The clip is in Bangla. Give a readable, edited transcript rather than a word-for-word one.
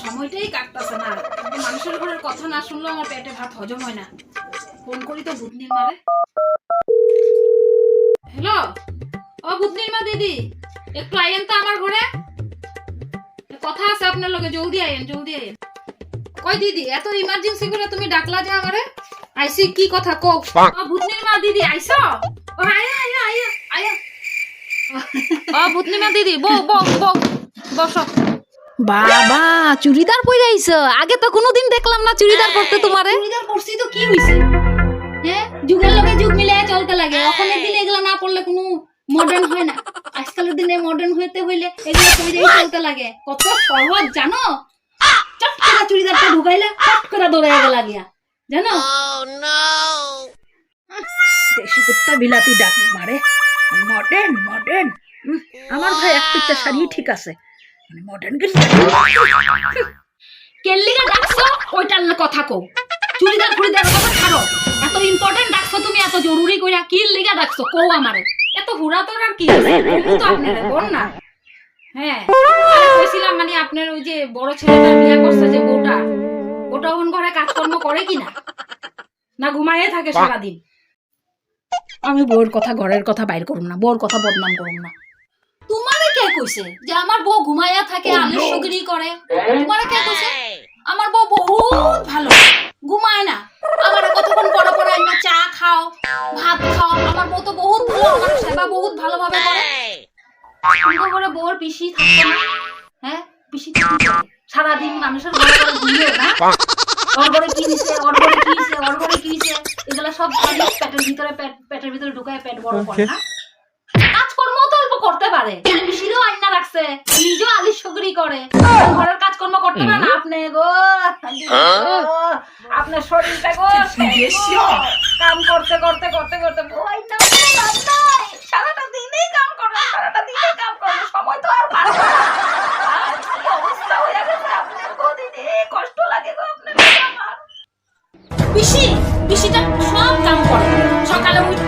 সময়টাই কাটতেছে না। মানুষের ঘরের কথা না শুনলে আমার পেটে ভাত হজম হয় না। ফোন করি তো ভূতনির মারে। হ্যালো, ও ভূতনির মা দিদি, একটু আইয়েন তো আমার ঘরে, কথা আছে আপনার লগে। জলদি আইয়েন, জলদি আইয়েন। কই দিদি, এত ইমার্জেন্সি করে তুমি ডাকলা যে আমারে? আইসি, কি কথা কও? ও ভূতনির মা দিদি আইছো? ও আয়া আয়া আয়া আয়া। ও ভূতনির মা দিদি, বউ বউ বউ, বসো। বাবা, চুড়িদার পরে আইছো? আগে তো কোনোদিন দেখলাম না চুড়িদার পরতে তোমারে। চুড়িদার পরছি তো কি হইছে? হ্যাঁ, যুগের লগে যুগ মিলিয়ে চলতে লাগে। ওখানের দিনে এগুলা না পড়লে কোনো মডার্ন হয় না। আজকালের দিনে মডার্ন হইতে হইলে এগুলো পরেই চলতে লাগে। কত সহজ জানো? চট করে চুড়িদারটা ঢুকাইলে চট করে দৌড়ে গেলা গিয়া, জানো? দেশি কুত্তা বিলাতি ডাক মারে, মডার্ন মডার্ন। আমার ভাই এক পিঠটা শাড়ি ঠিক আছে, মানে মডার্ন কেল্লিগা ডাকছো ওইটার কথা কও। চুড়িদার ফুড়িদার কথা ছাড়ো। এত ইম্পর্টেন্ট ডাকছো তুমি, এত জরুরি কইরা কি লিগা ডাকছো কও আমারে। এত হুড়া তোর আর কি আছে? তো আপনারে বল না। হ্যাঁ, আরে কইছিলাম মানে আপনার ওই যে বড় ছেলেটা বিয়ে করছে যে বউটা, ওটা ওন ঘরে কাজকর্ম করে কিনা, না ঘুমায়ে থাকে সারাদিন? আমি বউর কথা ঘরের কথা বাইর করুম না, বউর কথা বদনাম করুম না। তোমারে কে কইছে যে আমার বউ ঘুমায়া থাকে, আলস্যগিরি করে? তোমারে কে কইছে? আমার বউ বহুত ভালো, ঘুমায় না। আমার কতক্ষণ পরে পরে আইনা চা খাও, ভাত খাও। আমার বউ তো বহুত ভালো, আমার সেবা বহুত ভালোভাবে করে। তোমার ঘরে বউর পিসি থাকে না? হ্যাঁ, পিসি থাকে সারাদিন মানুষের ঘরে ঘরে ঘুরিয়ে না। ওর ঘরে কি নিছে, ওর ঘরে কি নিছে, ওর ঘরে কি নিছে, এগুলা সব পেটের ভিতরে ঢুকায় পেট বড় করে না। কাজকর্ম তো অল্প করতে পারে, পিসিরও আইনা রাখছে, নিজেও আলিশগিরি করে। ঘরের কাজকর্ম করতে পারে না? আপনি গো, আপনার শরীরটা গো কাম করতে করতে করতে করতে বই না, সারাটা দিনেই কাম করে, সারাটা দিনেই কাম করে, সময় তো আর পারে না। কি অবস্থা হয়ে গেছে আপনার গো দিদি, কষ্ট লাগে গো আপনার। আমার পিসিটা সব কাম করে, সকালে উঠে